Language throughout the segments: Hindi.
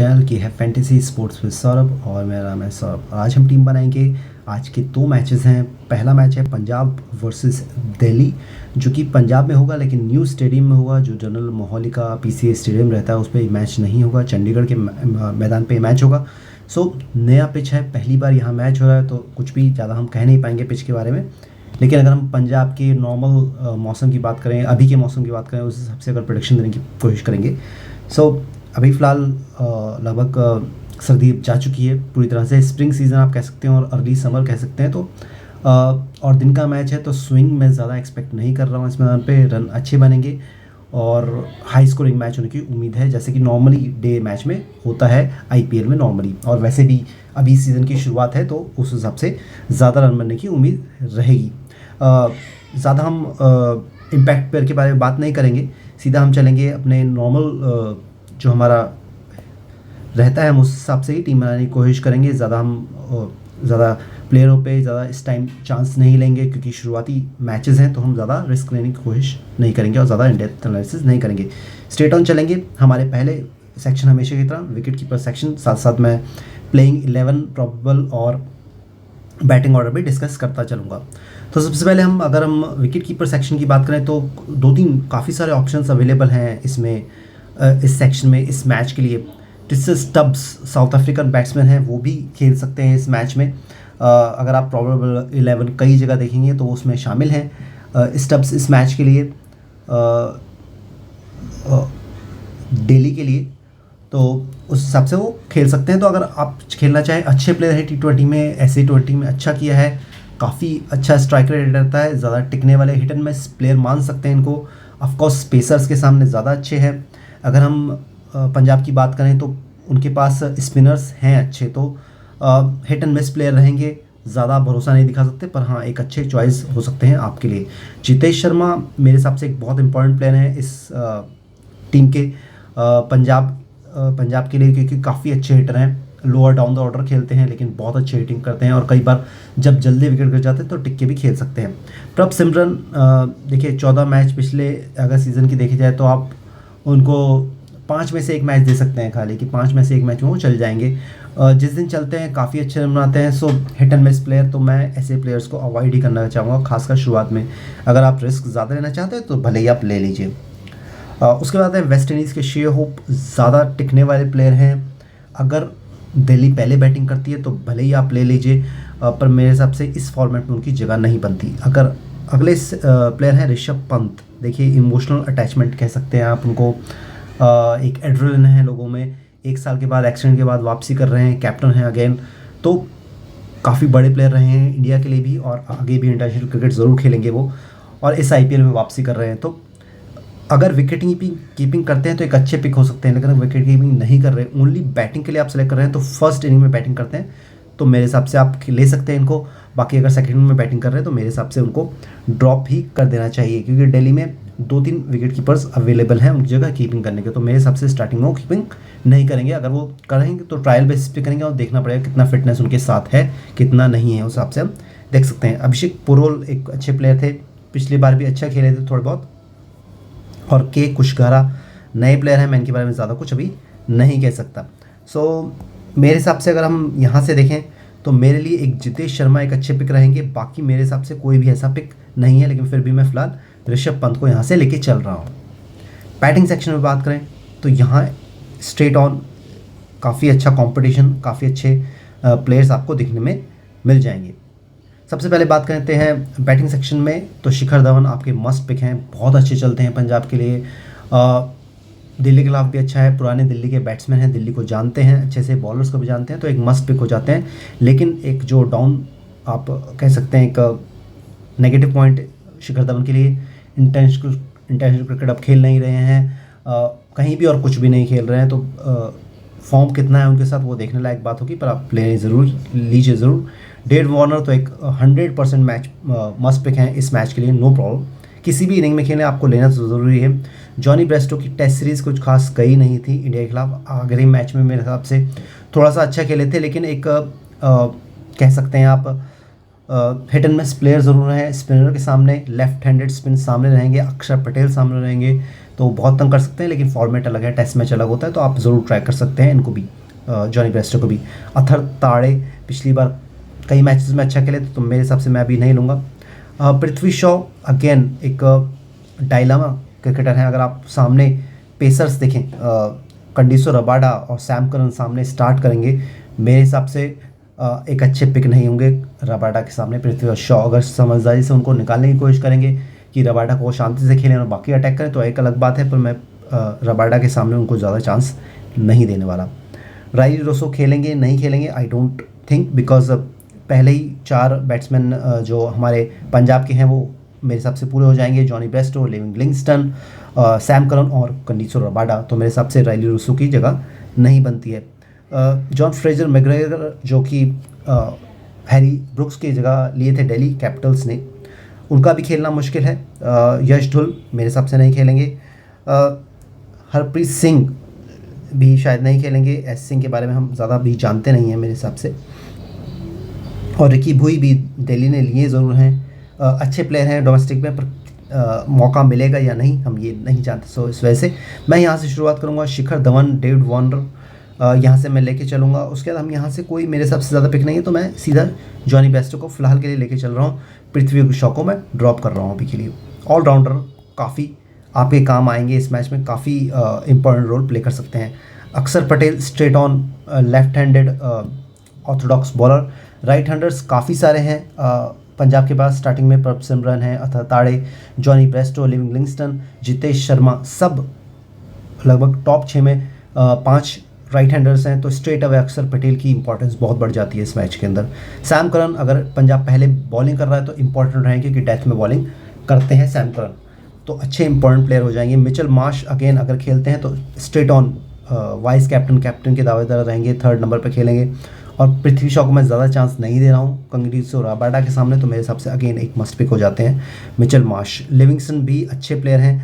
चैनल की है फैंटेसी स्पोर्ट्स विद सौरभ और मेरा नाम है सौरभ। आज हम टीम बनाएंगे। आज के दो मैचेस हैं। पहला मैच है पंजाब वर्सेस दिल्ली, जो कि पंजाब में होगा लेकिन न्यू स्टेडियम में होगा, जो जनरल मोहाली का पीसीए स्टेडियम रहता है उस पर मैच नहीं होगा, चंडीगढ़ के मैदान पे मैच होगा। सो नया पिच है, पहली बार यहाँ मैच हो रहा है, तो कुछ भी ज़्यादा हम कह नहीं पाएंगे पिच के बारे में। लेकिन अगर हम पंजाब के नॉर्मल मौसम की बात करें, अभी के मौसम की बात करें, उस हिसाब से अगर प्रोडिक्शन देने की कोशिश करेंगे। सो अभी फ़िलहाल लगभग सर्दी जा चुकी है पूरी तरह से, स्प्रिंग सीज़न आप कह सकते हैं और अर्ली समर कह सकते हैं। तो और दिन का मैच है तो स्विंग मैं ज़्यादा एक्सपेक्ट नहीं कर रहा हूँ। इस मैदान पे रन अच्छे बनेंगे और हाई स्कोरिंग मैच होने की उम्मीद है, जैसे कि नॉर्मली डे मैच में होता है आईपीएल में नॉर्मली। और वैसे भी अभी सीज़न की शुरुआत है तो उस हिसाब से ज़्यादा रन बनने की उम्मीद रहेगी। ज़्यादा हम इम्पैक्ट प्लेयर के बारे में बात नहीं करेंगे, सीधा हम चलेंगे अपने नॉर्मल जो हमारा रहता है हम उस हिसाब से ही टीम बनाने की कोशिश करेंगे। ज़्यादा प्लेयरों पे ज़्यादा इस टाइम चांस नहीं लेंगे क्योंकि शुरुआती मैचेस हैं, तो हम ज़्यादा रिस्क लेने की कोशिश नहीं करेंगे और ज़्यादा इन डेप्थ एनालिसिस नहीं करेंगे। स्ट्रेट ऑन चलेंगे। हमारे पहले सेक्शन हमेशा की तरह विकेट कीपर सेक्शन, साथ साथ मैं प्लेइंग 11 प्रॉबेबल और बैटिंग ऑर्डर भी डिस्कस करता चलूँगा। तो सबसे पहले अगर हम विकेट कीपर सेक्शन की बात करें तो दो तीन काफ़ी सारे ऑप्शंस अवेलेबल हैं इसमें, इस सेक्शन में, इस मैच के लिए। टिस्टर स्टब्स साउथ अफ्रीकन बैट्समैन हैं, वो भी खेल सकते हैं इस मैच में। अगर आप प्रॉबेबल 11 कई जगह देखेंगे तो उसमें शामिल हैं स्टब्स इस मैच के लिए, दिल्ली के लिए। तो उस हिसाब से वो खेल सकते हैं। तो अगर आप खेलना चाहें, अच्छे प्लेयर हैं T20 में, ऐसे T20 में अच्छा किया है, काफ़ी अच्छा स्ट्राइकर रेट रहता है, ज़्यादा टिकने वाले हिट एंड मिस प्लेयर मान सकते हैं इनको। ऑफकोर्स स्पेसर्स के सामने ज़्यादा अच्छे हैं। अगर हम पंजाब की बात करें तो उनके पास स्पिनर्स हैं अच्छे, तो हिट एंड मिस प्लेयर रहेंगे, ज़्यादा भरोसा नहीं दिखा सकते, पर हाँ एक अच्छे चॉइस हो सकते हैं आपके लिए। जितेश शर्मा मेरे हिसाब से एक बहुत इंपॉर्टेंट प्लेयर है इस टीम के, पंजाब के लिए, क्योंकि काफ़ी अच्छे हिटर हैं, लोअर डाउन द ऑर्डर खेलते हैं लेकिन बहुत अच्छे हिटिंग करते हैं और कई बार जब जल्दी विकेट गिर जाते हैं तो टिक के भी खेल सकते हैं। प्रभ सिमरन, देखिए 14 मैच पिछले अगर सीज़न की देखी जाए तो आप उनको 5 में से एक मैच दे सकते हैं खाली, कि 5 में से एक मैच में वो चल जाएंगे। जिस दिन चलते हैं काफ़ी अच्छे रन बनाते हैं। सो हिट एंड मिस प्लेयर, तो मैं ऐसे प्लेयर्स को अवॉइड ही करना चाहूँगा, खासकर शुरुआत में। अगर आप रिस्क ज़्यादा लेना चाहते हैं तो भले ही आप ले लीजिए। उसके बाद है वेस्ट इंडीज़ के शेयर होप, ज़्यादा टिकने वाले प्लेयर हैं। अगर दिल्ली पहले बैटिंग करती है तो भले ही आप ले लीजिए, पर मेरे हिसाब से इस फॉर्मेट में उनकी जगह नहीं बनती। अगर अगले प्लेयर हैं ऋषभ पंत, देखिए इमोशनल अटैचमेंट कह सकते हैं आप उनको, एक एड्रेनलिन है लोगों में, 1 साल के बाद एक्सीडेंट के बाद वापसी कर रहे हैं, कैप्टन हैं अगेन, तो काफ़ी बड़े प्लेयर रहे हैं इंडिया के लिए भी और आगे भी इंटरनेशनल क्रिकेट ज़रूर खेलेंगे वो, और इस आईपीएल में वापसी कर रहे हैं। तो अगर विकेट कीपिंग करते हैं तो एक अच्छे पिक हो सकते हैं, लेकिन अगर विकेट कीपिंग नहीं कर रहे, ओनली बैटिंग के लिए आप सेलेक्ट कर रहे हैं, तो फर्स्ट इनिंग में बैटिंग करते हैं तो मेरे हिसाब से आप ले सकते हैं इनको। बाकी अगर सेकंड इनिंग में बैटिंग कर रहे हैं तो मेरे हिसाब से उनको ड्रॉप ही कर देना चाहिए, क्योंकि दिल्ली में 2-3 विकेट कीपर्स अवेलेबल हैं उनकी जगह कीपिंग करने के। तो मेरे हिसाब से स्टार्टिंग में वो कीपिंग नहीं करेंगे। अगर वो करेंगे तो ट्रायल बेसिस पे करेंगे और देखना पड़ेगा कितना फिटनेस उनके साथ है, कितना नहीं है, उस हिसाब से हम देख सकते हैं। अभिषेक पुरोल एक अच्छे प्लेयर थे, पिछली बार भी अच्छा खेले थे थोड़े बहुत। और के कुशगारा नए प्लेयर हैं, मैं इनके बारे में ज़्यादा कुछ अभी नहीं कह सकता। सो मेरे हिसाब से अगर हम यहाँ से देखें तो मेरे लिए एक जितेश शर्मा एक अच्छे पिक रहेंगे। बाकी मेरे हिसाब से कोई भी ऐसा पिक नहीं है, लेकिन फिर भी मैं फ़िलहाल ऋषभ पंत को यहाँ से लेके चल रहा हूँ। बैटिंग सेक्शन में बात करें तो यहाँ स्ट्रेट ऑन काफ़ी अच्छा कंपटीशन, काफ़ी अच्छे प्लेयर्स आपको दिखने में मिल जाएंगे। सबसे पहले बात करते हैं बैटिंग सेक्शन में, तो शिखर धवन आपके मस्ट पिक हैं, बहुत अच्छे चलते हैं पंजाब के लिए। दिल्ली के खिलाफ भी अच्छा है, पुराने दिल्ली के बैट्समैन हैं, दिल्ली को जानते हैं अच्छे से, बॉलर्स को भी जानते हैं, तो एक मस्ट पिक हो जाते हैं। लेकिन एक जो डाउन आप कह सकते हैं, एक नेगेटिव पॉइंट शिखर धवन के लिए, इंटरनेशनल क्रिकेट अब खेल नहीं रहे हैं, कहीं भी और कुछ भी नहीं खेल रहे हैं, तो फॉर्म कितना है उनके साथ वो देखने लायक बात होगी, पर आप ले ज़रूर लीजिए ज़रूर। डेव वार्नर तो एक 100% मैच मस्ट पिक हैं इस मैच के लिए, नो प्रॉब्लम, किसी भी इनिंग में खेलें आपको लेना तो ज़रूरी है। जॉनी ब्रेस्टो की टेस्ट सीरीज़ कुछ खास गई नहीं थी इंडिया के खिलाफ, आखिरी मैच में मेरे हिसाब से थोड़ा सा अच्छा खेले थे, लेकिन एक कह सकते हैं आप हिट एंड मिस प्लेयर ज़रूर हैं। स्पिनर के सामने लेफ्ट हैंडेड स्पिन सामने रहेंगे, अक्षर पटेल सामने रहेंगे, तो बहुत तंग कर सकते हैं, लेकिन फॉर्मेट अलग है, टेस्ट मैच अलग होता है, तो आप ज़रूर ट्राई कर सकते हैं इनको भी, जॉनी बेस्टो को भी। अथर ताड़े पिछली बार कई मैचेस में अच्छा खेले, तो मेरे हिसाब से मैं अभी नहीं लूँगा। पृथ्वी शॉ अगेन एक डायलामा क्रिकेटर हैं। अगर आप सामने पेसर्स देखें, कंडीसो रबाडा और सैम करन सामने स्टार्ट करेंगे, मेरे हिसाब से एक अच्छे पिक नहीं होंगे रबाडा के सामने। पृथ्वी शॉ अगर समझदारी से उनको निकालने की कोशिश करेंगे कि रबाडा को शांति से खेलें और बाकी अटैक करें, तो एक अलग बात है, पर मैं रबाडा के सामने उनको ज़्यादा चांस नहीं देने वाला। राइली रोसो खेलेंगे नहीं खेलेंगे, आई डोंट थिंक, बिकॉज पहले ही 4 बैट्समैन जो हमारे पंजाब के हैं वो मेरे हिसाब से पूरे हो जाएंगे, Jonny Bairstow, Livingstone, Sam Curran और कंडीसो रबाडा, तो मेरे हिसाब से राइली रोसो की जगह नहीं बनती है। जॉन फ्रेजर मैकग्रेगर जो कि हैरी ब्रुक्स की जगह लिए थे दिल्ली कैपिटल्स ने, उनका भी खेलना मुश्किल है। यश ढुल मेरे हिसाब से नहीं खेलेंगे। हरप्रीत सिंह भी शायद नहीं खेलेंगे, एस सिंह के बारे में हम ज़्यादा भी जानते नहीं हैं मेरे हिसाब से। और रिकी भुई भी दिल्ली ने लिए ज़रूर हैं, अच्छे प्लेयर हैं डोमेस्टिक में, पर मौका मिलेगा या नहीं हम ये नहीं जानते। सो इस वजह से मैं यहाँ से शुरुआत करूँगा। शिखर धवन, डेविड वार्नर, यहाँ से मैं लेके चलूँगा। उसके बाद हम यहाँ से कोई मेरे हिसाब से ज़्यादा पिक नहीं है, तो मैं सीधा जॉनी बेस्टो को फिलहाल के लिए लेके चल रहा हूँ। पृथ्वी शॉ को मैं ड्रॉप कर रहा हूँ अभी के लिए। ऑलराउंडर काफ़ी आपके काम आएंगे इस मैच में, काफ़ी इंपॉर्टेंट रोल प्ले कर सकते हैं। अक्षर Patel straight on left handed Orthodox bowler. Right handers काफ़ी सारे हैं पंजाब के पास। स्टार्टिंग में प्रभ सिमरन है, अथर ताड़े, Jonny Bairstow, Livingstone, Jitesh Sharma, सब लगभग टॉप 6 में 5 राइट हैंडर्स हैं, तो स्ट्रेट अवे अक्षर पटेल की इंपॉर्टेंस बहुत बढ़ जाती है इस मैच के अंदर। सैम करन अगर पंजाब पहले बॉलिंग कर रहा है तो इंपॉर्टेंट रहेंगे, क्योंकि डेथ में बॉलिंग करते हैं सैम करन, तो अच्छे इंपॉर्टेंट प्लेयर हो जाएंगे। मिचेल मार्श अगेन अगर खेलते हैं तो स्ट्रेट ऑन वाइस कैप्टन के दावेदार रहेंगे, 3rd नंबर पर खेलेंगे। और पृथ्वी शॉ को मैं ज़्यादा चांस नहीं दे रहा हूँ कंगीसो रबाडा के सामने, तो मेरे हिसाब से अगेन एक मस्ट पिक हो जाते हैं मिचेल मार्श। लिविंगस्टन भी अच्छे प्लेयर हैं,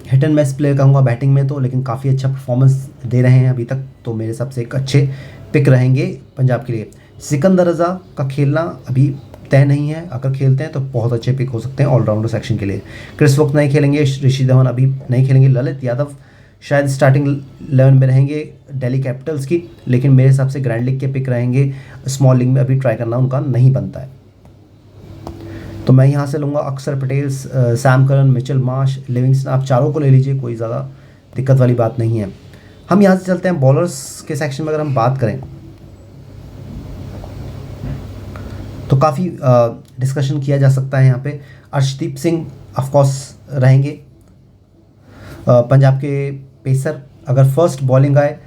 हिट एंड मिस प्लेयर कहूँगा बैटिंग में तो, लेकिन काफ़ी अच्छा परफॉर्मेंस दे रहे हैं अभी तक, तो मेरे हिसाब से एक अच्छे पिक रहेंगे पंजाब के लिए। सिकंदर रज़ा का खेलना अभी तय नहीं है, अगर खेलते हैं तो बहुत अच्छे पिक हो सकते हैं ऑलराउंडर सेक्शन के लिए। क्रिस वोक नहीं खेलेंगे, ऋषि धवन अभी नहीं खेलेंगे, ललित यादव शायद स्टार्टिंग 11 में रहेंगे दिल्ली कैपिटल्स की, लेकिन मेरे हिसाब से ग्रैंड लीग के पिक रहेंगे, स्मॉल लीग में अभी ट्राई करना उनका नहीं बनता है। तो मैं यहाँ से लूँगा अक्षर Patel, Sam Curran, Mitchell Marsh, Livingstone, आप चारों को ले लीजिए, कोई ज़्यादा दिक्कत वाली बात नहीं है। हम यहाँ से चलते हैं बॉलर्स के सेक्शन में। अगर हम बात करें तो काफ़ी डिस्कशन किया जा सकता है यहाँ पे। अर्शदीप सिंह ऑफकोर्स रहेंगे, पंजाब के पेसर, अगर फर्स्ट बॉलिंग आए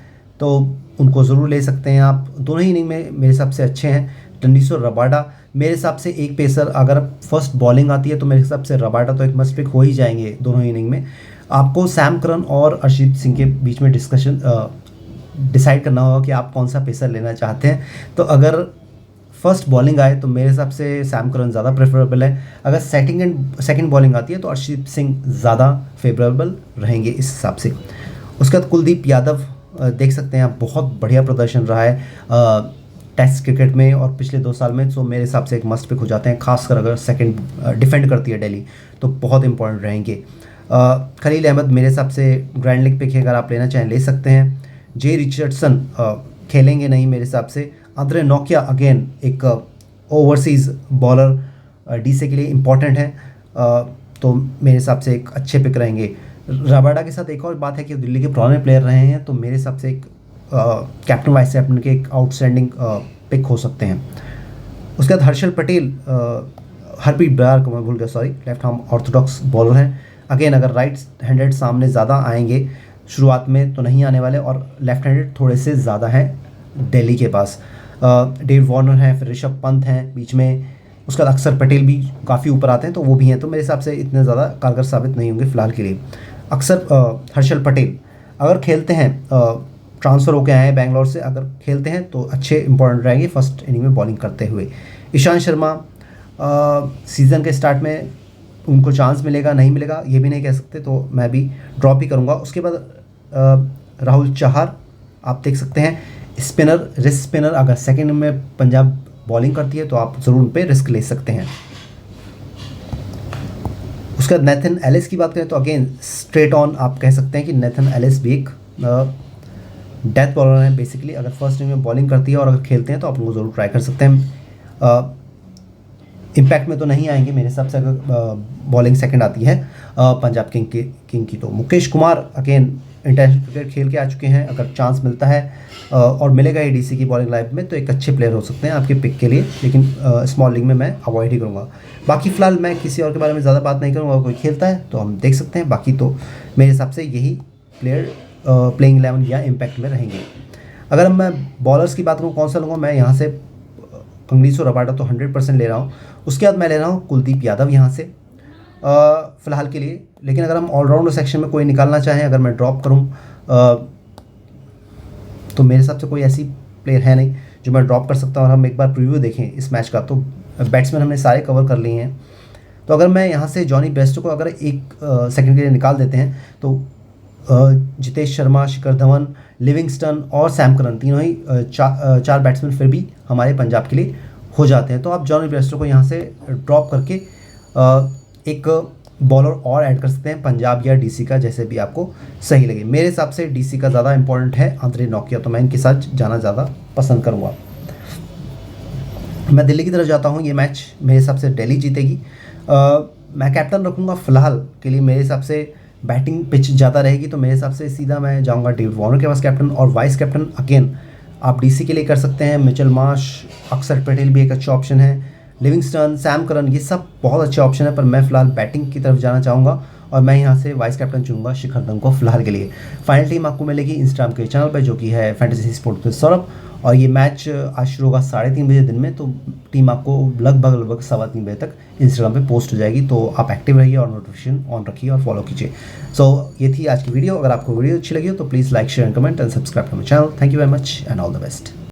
तो उनको ज़रूर ले सकते हैं आप, दोनों ही इनिंग में मेरे हिसाब से अच्छे हैं। कंडीसो रबाडा मेरे हिसाब से एक पेसर, अगर फर्स्ट बॉलिंग आती है तो मेरे हिसाब से रबाडा तो एक मस्ट पिक हो ही जाएंगे दोनों ही इनिंग में। आपको सैम करन और अर्शदीप सिंह के बीच में डिसाइड करना होगा कि आप कौन सा पेसर लेना चाहते हैं। तो अगर फर्स्ट बॉलिंग आए तो मेरे हिसाब से सैम करन ज़्यादा प्रेफरेबल है, अगर सेकंड बॉलिंग आती है तो अर्शदीप सिंह ज़्यादा फेवरेबल रहेंगे इस हिसाब से। उसके बाद कुलदीप यादव देख सकते हैं आप, बहुत बढ़िया प्रदर्शन रहा है टेस्ट क्रिकेट में और पिछले 2 साल में, तो मेरे हिसाब से एक मस्ट पिक हो जाते हैं, खासकर अगर सेकंड डिफेंड करती है दिल्ली तो बहुत इंपॉर्टेंट रहेंगे। खलील अहमद मेरे हिसाब से ग्रैंड लीग पिक है, अगर आप लेना चाहें ले सकते हैं। जे रिचर्डसन खेलेंगे नहीं मेरे हिसाब से। आंद्रे नोकिया अगेन एक ओवरसीज़ बॉलर डीसी के लिए इम्पॉर्टेंट है, तो मेरे हिसाब से एक अच्छे पिक रहेंगे। रबाडा के साथ एक और बात है कि दिल्ली के पुराने प्लेयर रहे हैं, तो मेरे हिसाब से एक कैप्टन वाइस कैप्टन के एक आउटस्टैंडिंग पिक हो सकते हैं। उसके बाद हर्षल पटेल, हरप्रीत ब्रार को मैं भूल गया, sorry, left arm Orthodox bowler हैं। अगेन अगर राइट हैंडेड सामने ज़्यादा आएंगे, शुरुआत में तो नहीं आने वाले, और लेफ्ट हैंडेड थोड़े से ज़्यादा हैं दिल्ली के पास। डेविड वार्नर हैं, फिर ऋषभ पंत हैं बीच में, उसके बाद अक्षर पटेल भी काफ़ी ऊपर आते हैं, तो वो भी हैं, तो मेरे हिसाब से इतने ज़्यादा कारगर साबित नहीं होंगे फिलहाल के लिए। हर्षल पटेल अगर खेलते हैं, ट्रांसफ़र होकर आए हैं बेंगलोर से, अगर खेलते हैं तो अच्छे इंपॉर्टेंट रहेंगे फर्स्ट इनिंग में बॉलिंग करते हुए। ईशांत शर्मा सीज़न के स्टार्ट में उनको चांस मिलेगा नहीं मिलेगा ये भी नहीं कह सकते, तो मैं भी ड्रॉप ही करूँगा। उसके बाद राहुल चहार आप देख सकते हैं, स्पिनर, रिस्ट स्पिनर, अगर सेकेंड में पंजाब बॉलिंग करती है तो आप ज़रूर उन पर रिस्क ले सकते हैं। उसके बाद नेथन एलिस की बात करें तो अगेन स्ट्रेट ऑन आप कह सकते हैं कि नेथन एलिस भी एक डेथ बॉलर है बेसिकली। अगर फर्स्ट इनिंग में बॉलिंग करती है और अगर खेलते हैं तो आप उनको ज़रूर ट्राई कर सकते हैं। इम्पैक्ट में तो नहीं आएंगे मेरे हिसाब से अगर बॉलिंग सेकंड आती है पंजाब किंग की। तो Mukesh Kumar again international cricket खेल के आ चुके हैं, अगर चांस मिलता है और मिलेगा ही डीसी की बॉलिंग लाइफ में तो एक अच्छे प्लेयर हो सकते हैं आपके पिक के लिए, लेकिन स्मॉल लीग में मैं अवॉइड ही करूँगा। बाकी फ़िलहाल मैं किसी और के बारे में ज़्यादा बात नहीं करूँगा, कोई खेलता है तो हम देख सकते हैं। बाकी तो मेरे हिसाब से यही प्लेयर प्लेइंग 11 या इम्पैक्ट में रहेंगे। अगर मैं बॉलर्स की बात करूँ कौन सा लूँगा, मैं यहाँ से कंग्लीसो रबाडा तो 100% ले रहा हूँ। उसके बाद मैं ले रहा हूँ कुलदीप यादव यहाँ से फ़िलहाल के लिए। लेकिन अगर हम ऑलराउंडर सेक्शन में कोई निकालना चाहें, अगर मैं ड्रॉप करूँ तो मेरे हिसाब से कोई ऐसी प्लेयर है नहीं जो मैं ड्रॉप कर सकता हूँ। और हम एक बार प्रीव्यू देखें इस मैच का तो बैट्समैन हमने सारे कवर कर लिए हैं। तो अगर मैं यहाँ से जॉनी बेस्टो को अगर एक सेकंड के लिए निकाल देते हैं तो जितेश शर्मा, शिखर धवन, लिविंगस्टन और सैम करन तीनों ही चार बैट्समैन फिर भी हमारे पंजाब के लिए हो जाते हैं। तो आप जॉनी बेस्टो को यहाँ से ड्रॉप करके एक बॉलर और ऐड कर सकते हैं पंजाब या डीसी का, जैसे भी आपको सही लगे। मेरे हिसाब से डीसी का ज़्यादा इंपॉर्टेंट है आंद्रे नोकिया, तो मैं इनके साथ जाना ज़्यादा पसंद करूँगा। मैं दिल्ली की तरफ जाता हूँ। ये मैच मेरे हिसाब से दिल्ली जीतेगी। मैं कैप्टन रखूँगा फ़िलहाल के लिए। मेरे हिसाब से बैटिंग पिच ज़्यादा रहेगी तो मेरे हिसाब से सीधा मैं जाऊँगा डेविड वार्नर के पास कैप्टन। और वाइस कैप्टन अगेन आप डीसी के लिए कर सकते हैं। मिचेल मार्श, अक्षर पटेल भी एक अच्छा ऑप्शन है, लिविंगस्टन, सैम करन, ये सब बहुत अच्छे ऑप्शन है। पर मैं फ़िलहाल बैटिंग की तरफ जाना चाहूँगा और मैं यहाँ से वाइस कैप्टन चुनूँगा शिखर धवन को फ़िलहाल के लिए। फाइनल टीम आपको मिलेगी इंस्टाग्राम के चैनल पर, जो कि है फैंटेसी स्पोर्ट्स विद सौरभ। और ये मैच आज शुरू होगा 3:30 बजे दिन में, तो टीम आपको लगभग 3:15 बजे तक इंस्टाग्राम पे पोस्ट हो जाएगी। तो आप एक्टिव रहिए और नोटिफिकेशन ऑन रखिए और फॉलो कीजिए। सो ये थी आज की वीडियो। अगर आपको वीडियो अच्छी लगी हो तो please like, share and comment and subscribe to my channel. Thank you very much and all the best.